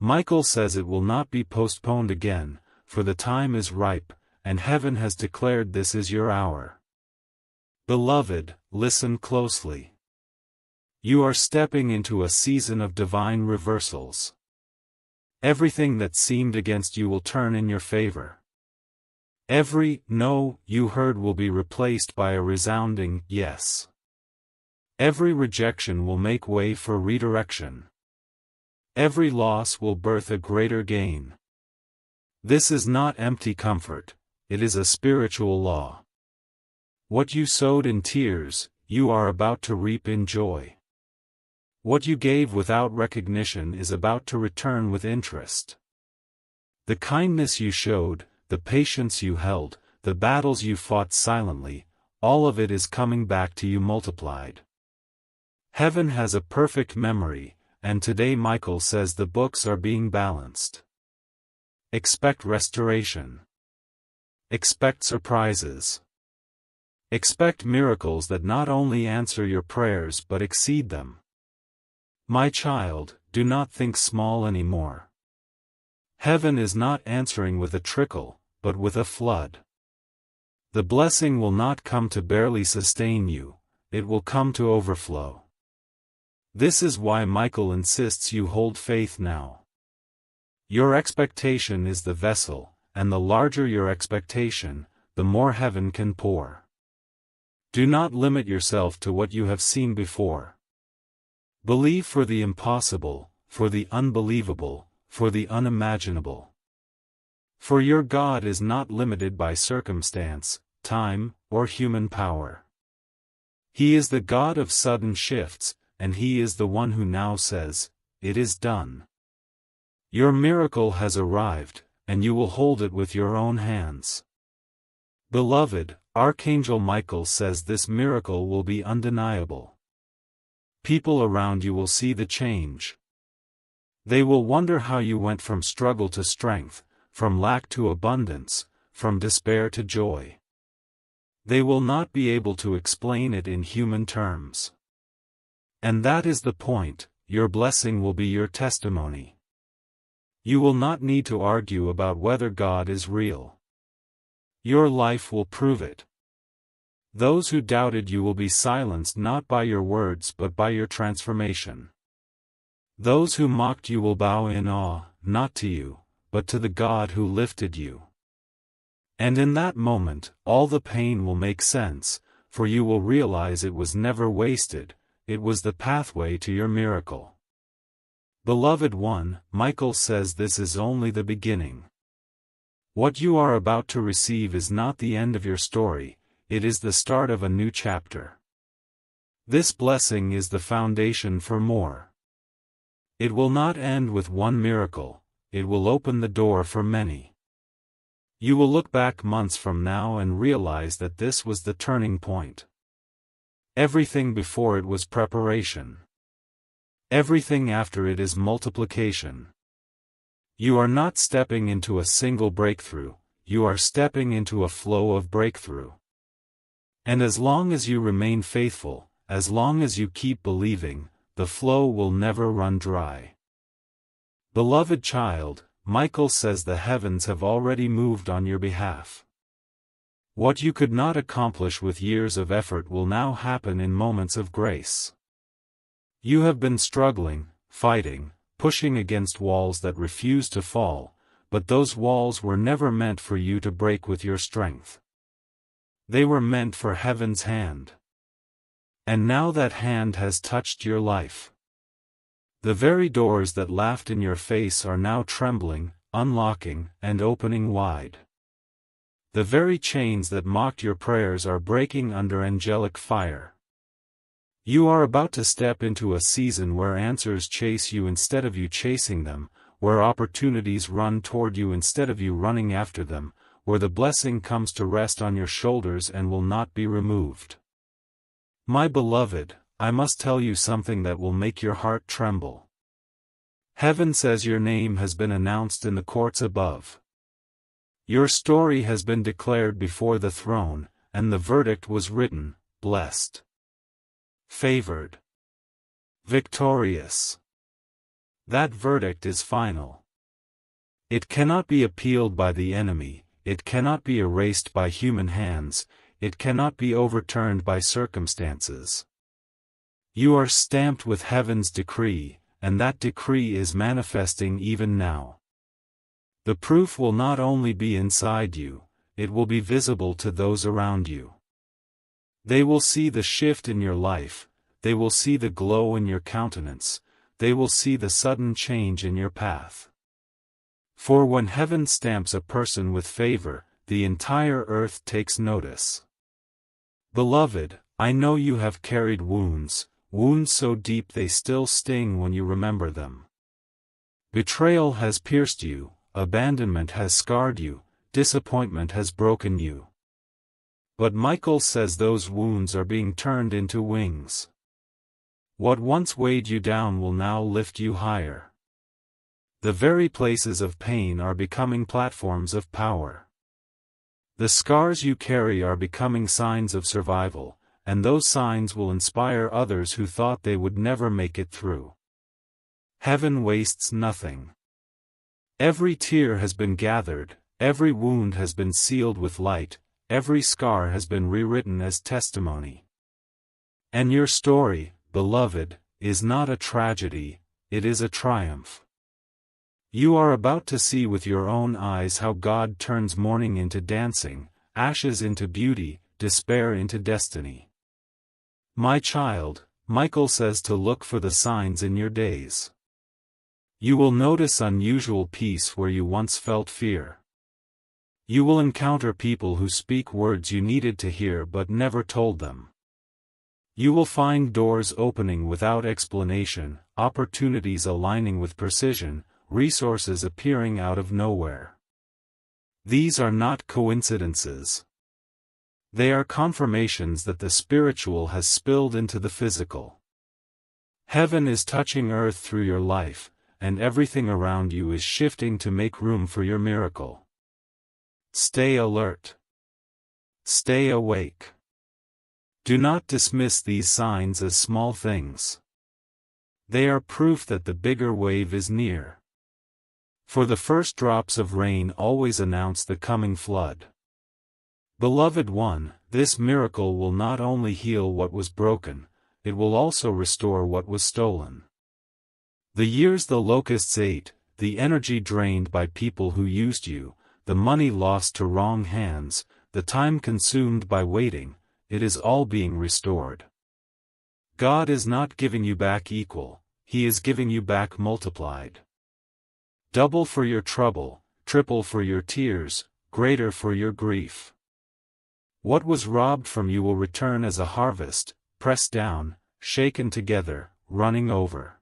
Michael says it will not be postponed again, for the time is ripe, and heaven has declared this is your hour. Beloved, listen closely. You are stepping into a season of divine reversals. Everything that seemed against you will turn in your favor. Every no you heard will be replaced by a resounding yes. Every rejection will make way for redirection. Every loss will birth a greater gain. This is not empty comfort, it is a spiritual law. What you sowed in tears, you are about to reap in joy. What you gave without recognition is about to return with interest. The kindness you showed, the patience you held, the battles you fought silently, all of it is coming back to you multiplied. Heaven has a perfect memory, and today Michael says the books are being balanced. Expect restoration. Expect surprises. Expect miracles that not only answer your prayers but exceed them. My child, do not think small anymore. Heaven is not answering with a trickle, but with a flood. The blessing will not come to barely sustain you, it will come to overflow. This is why Michael insists you hold faith now. Your expectation is the vessel, and the larger your expectation, the more heaven can pour. Do not limit yourself to what you have seen before. Believe for the impossible, for the unbelievable, for the unimaginable. For your God is not limited by circumstance, time, or human power. He is the God of sudden shifts, and He is the one who now says, "It is done." Your miracle has arrived, and you will hold it with your own hands. Beloved, Archangel Michael says this miracle will be undeniable. People around you will see the change. They will wonder how you went from struggle to strength, from lack to abundance, from despair to joy. They will not be able to explain it in human terms. And that is the point, your blessing will be your testimony. You will not need to argue about whether God is real. Your life will prove it. Those who doubted you will be silenced not by your words but by your transformation. Those who mocked you will bow in awe, not to you, but to the God who lifted you. And in that moment, all the pain will make sense, for you will realize it was never wasted, it was the pathway to your miracle. Beloved one, Michael says this is only the beginning. What you are about to receive is not the end of your story, it is the start of a new chapter. This blessing is the foundation for more. It will not end with one miracle, it will open the door for many. You will look back months from now and realize that this was the turning point. Everything before it was preparation. Everything after it is multiplication. You are not stepping into a single breakthrough, you are stepping into a flow of breakthrough. And as long as you remain faithful, as long as you keep believing, the flow will never run dry. Beloved child, Michael says the heavens have already moved on your behalf. What you could not accomplish with years of effort will now happen in moments of grace. You have been struggling, fighting, pushing against walls that refuse to fall, but those walls were never meant for you to break with your strength. They were meant for heaven's hand. And now that hand has touched your life. The very doors that laughed in your face are now trembling, unlocking, and opening wide. The very chains that mocked your prayers are breaking under angelic fire. You are about to step into a season where answers chase you instead of you chasing them, where opportunities run toward you instead of you running after them, where the blessing comes to rest on your shoulders and will not be removed. My beloved, I must tell you something that will make your heart tremble. Heaven says your name has been announced in the courts above. Your story has been declared before the throne, and the verdict was written, blessed, favored, victorious. That verdict is final. It cannot be appealed by the enemy, it cannot be erased by human hands, it cannot be overturned by circumstances. You are stamped with heaven's decree, and that decree is manifesting even now. The proof will not only be inside you, it will be visible to those around you. They will see the shift in your life, they will see the glow in your countenance, they will see the sudden change in your path. For when heaven stamps a person with favor, the entire earth takes notice. Beloved, I know you have carried wounds, wounds so deep they still sting when you remember them. Betrayal has pierced you, abandonment has scarred you, disappointment has broken you. But Michael says those wounds are being turned into wings. What once weighed you down will now lift you higher. The very places of pain are becoming platforms of power. The scars you carry are becoming signs of survival, and those signs will inspire others who thought they would never make it through. Heaven wastes nothing. Every tear has been gathered, every wound has been sealed with light, every scar has been rewritten as testimony. And your story, beloved, is not a tragedy, it is a triumph. You are about to see with your own eyes how God turns mourning into dancing, ashes into beauty, despair into destiny. My child, Michael says to look for the signs in your days. You will notice unusual peace where you once felt fear. You will encounter people who speak words you needed to hear but never told them. You will find doors opening without explanation, opportunities aligning with precision, resources appearing out of nowhere. These are not coincidences. They are confirmations that the spiritual has spilled into the physical. Heaven is touching earth through your life, and everything around you is shifting to make room for your miracle. Stay alert. Stay awake. Do not dismiss these signs as small things. They are proof that the bigger wave is near. For the first drops of rain always announce the coming flood. Beloved one, this miracle will not only heal what was broken, it will also restore what was stolen. The years the locusts ate, the energy drained by people who used you, the money lost to wrong hands, the time consumed by waiting, it is all being restored. God is not giving you back equal, He is giving you back multiplied. Double for your trouble, triple for your tears, greater for your grief. What was robbed from you will return as a harvest, pressed down, shaken together, running over.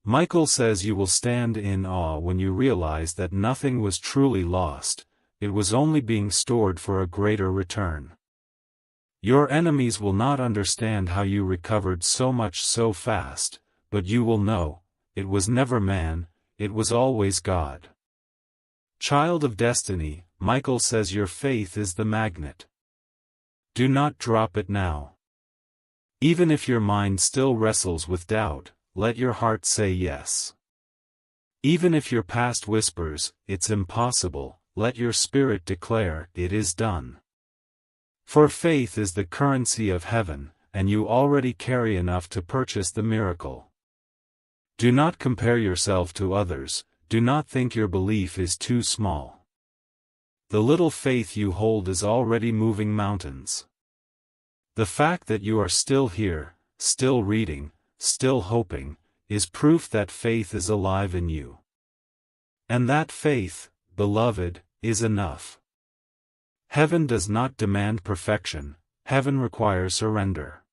Michael says you will stand in awe when you realize that nothing was truly lost, it was only being stored for a greater return. Your enemies will not understand how you recovered so much so fast, but you will know, it was never man, it was always God. Child of destiny, Michael says your faith is the magnet. Do not drop it now. Even if your mind still wrestles with doubt, let your heart say yes. Even if your past whispers, it's impossible, let your spirit declare, it is done. For faith is the currency of heaven, and you already carry enough to purchase the miracle. Do not compare yourself to others, do not think your belief is too small. The little faith you hold is already moving mountains. The fact that you are still here, still reading, still hoping, is proof that faith is alive in you. And that faith, beloved, is enough. Heaven does not demand perfection, heaven requires surrender.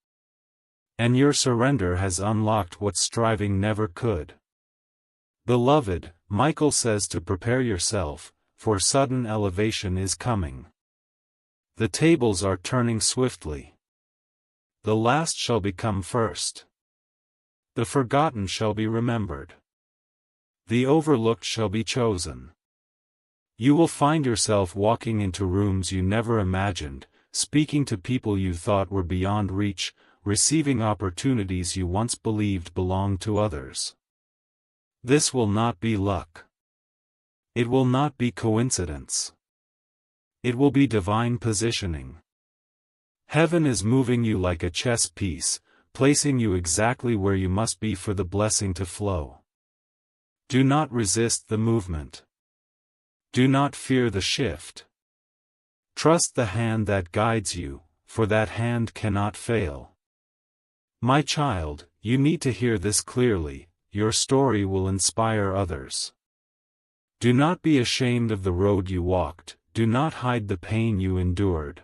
And your surrender has unlocked what striving never could. Beloved, Michael says to prepare yourself, for sudden elevation is coming. The tables are turning swiftly. The last shall become first. The forgotten shall be remembered. The overlooked shall be chosen. You will find yourself walking into rooms you never imagined, speaking to people you thought were beyond reach, receiving opportunities you once believed belonged to others. This will not be luck. It will not be coincidence. It will be divine positioning. Heaven is moving you like a chess piece, placing you exactly where you must be for the blessing to flow. Do not resist the movement. Do not fear the shift. Trust the hand that guides you, for that hand cannot fail. My child, you need to hear this clearly. Your story will inspire others. Do not be ashamed of the road you walked, do not hide the pain you endured.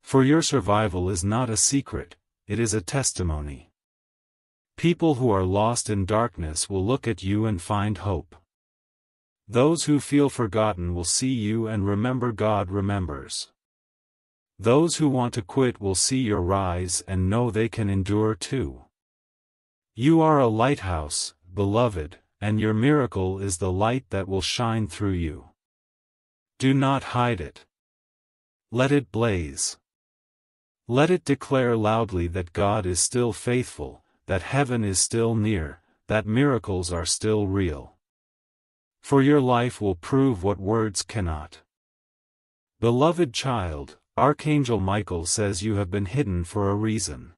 For your survival is not a secret, it is a testimony. People who are lost in darkness will look at you and find hope. Those who feel forgotten will see you and remember God remembers. Those who want to quit will see your rise and know they can endure too. You are a lighthouse, beloved, and your miracle is the light that will shine through you. Do not hide it. Let it blaze. Let it declare loudly that God is still faithful, that heaven is still near, that miracles are still real. For your life will prove what words cannot. Beloved child, Archangel Michael says you have been hidden for a reason.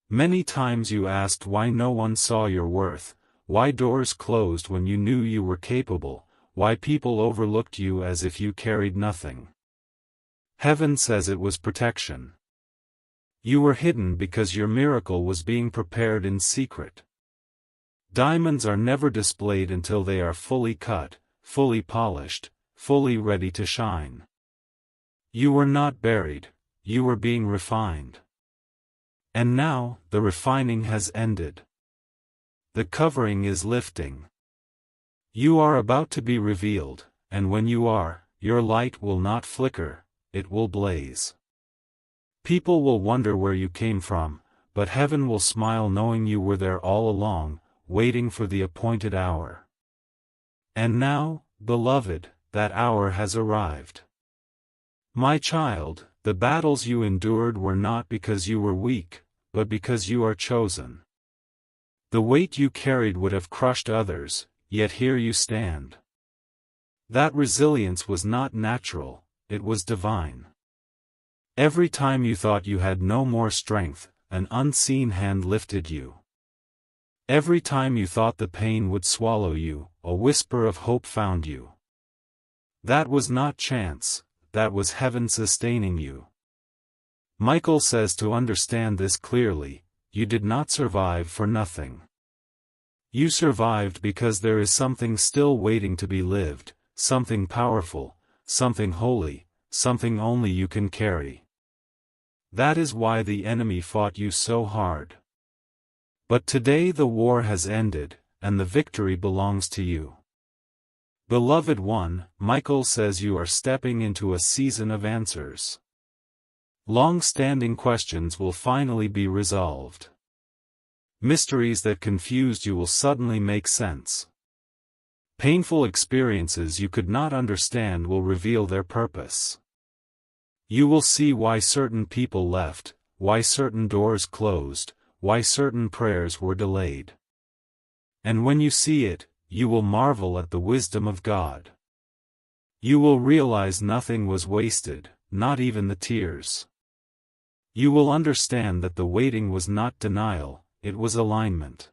Many times you asked why no one saw your worth, why doors closed when you knew you were capable, why people overlooked you as if you carried nothing. Heaven says it was protection. You were hidden because your miracle was being prepared in secret. Diamonds are never displayed until they are fully cut, fully polished, fully ready to shine. You were not buried, you were being refined. And now, the refining has ended. The covering is lifting. You are about to be revealed, and when you are, your light will not flicker, it will blaze. People will wonder where you came from, but heaven will smile knowing you were there all along, waiting for the appointed hour. And now, beloved, that hour has arrived. My child, the battles you endured were not because you were weak, but because you are chosen. The weight you carried would have crushed others, yet here you stand. That resilience was not natural, it was divine. Every time you thought you had no more strength, an unseen hand lifted you. Every time you thought the pain would swallow you, a whisper of hope found you. That was not chance, that was heaven sustaining you. Michael says to understand this clearly, you did not survive for nothing. You survived because there is something still waiting to be lived, something powerful, something holy, something only you can carry. That is why the enemy fought you so hard. But today the war has ended, and the victory belongs to you. Beloved one, Michael says you are stepping into a season of answers. Long-standing questions will finally be resolved. Mysteries that confused you will suddenly make sense. Painful experiences you could not understand will reveal their purpose. You will see why certain people left, why certain doors closed, why certain prayers were delayed. And when you see it, you will marvel at the wisdom of God. You will realize nothing was wasted, not even the tears. You will understand that the waiting was not denial, it was alignment.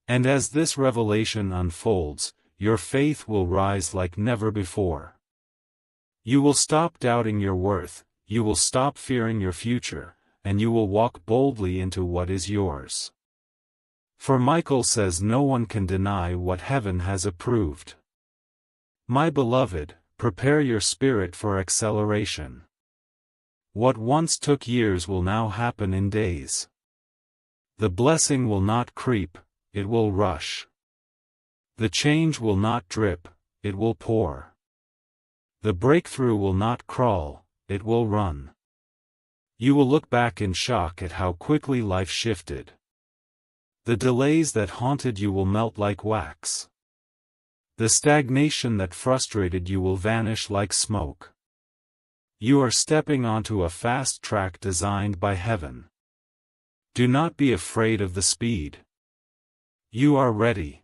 And as this revelation unfolds, your faith will rise like never before. You will stop doubting your worth, you will stop fearing your future, and you will walk boldly into what is yours. For Michael says no one can deny what heaven has approved. My beloved, prepare your spirit for acceleration. What once took years will now happen in days. The blessing will not creep, it will rush. The change will not drip, it will pour. The breakthrough will not crawl, it will run. You will look back in shock at how quickly life shifted. The delays that haunted you will melt like wax. The stagnation that frustrated you will vanish like smoke. You are stepping onto a fast track designed by heaven. Do not be afraid of the speed. You are ready.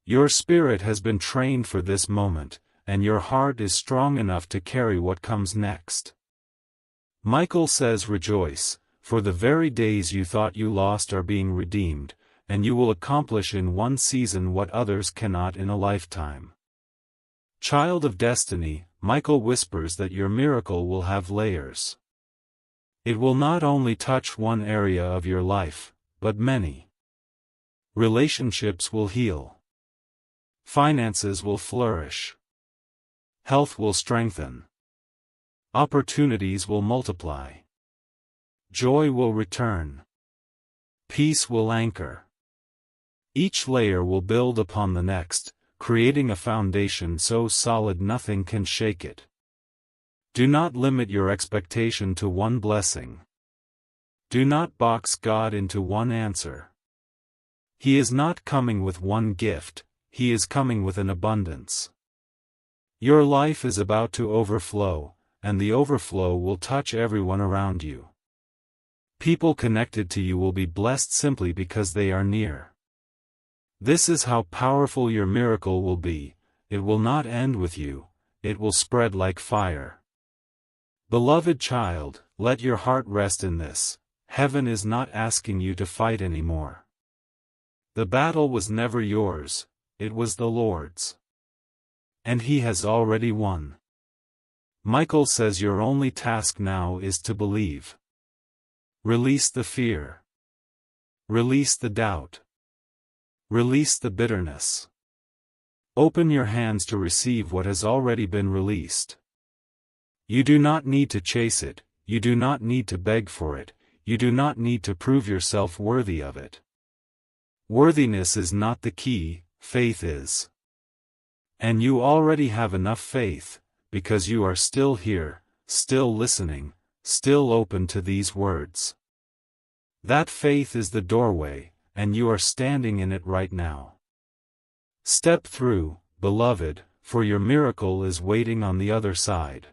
Your spirit has been trained for this moment, and your heart is strong enough to carry what comes next. Michael says rejoice, for the very days you thought you lost are being redeemed, and you will accomplish in one season what others cannot in a lifetime. Child of destiny, Michael whispers that your miracle will have layers. It will not only touch one area of your life, but many. Relationships will heal. Finances will flourish. Health will strengthen. Opportunities will multiply. Joy will return. Peace will anchor. Each layer will build upon the next, creating a foundation so solid nothing can shake it. Do not limit your expectation to one blessing. Do not box God into one answer. He is not coming with one gift, He is coming with an abundance. Your life is about to overflow, and the overflow will touch everyone around you. People connected to you will be blessed simply because they are near. This is how powerful your miracle will be. It will not end with you, it will spread like fire. Beloved child, let your heart rest in this. Heaven is not asking you to fight anymore. The battle was never yours, it was the Lord's. And He has already won. Michael says your only task now is to believe. Release the fear. Release the doubt. Release the bitterness. Open your hands to receive what has already been released. You do not need to chase it, you do not need to beg for it, you do not need to prove yourself worthy of it. Worthiness is not the key, faith is. And you already have enough faith, because you are still here, still listening, still open to these words. That faith is the doorway, and you are standing in it right now. Step through, beloved, for your miracle is waiting on the other side.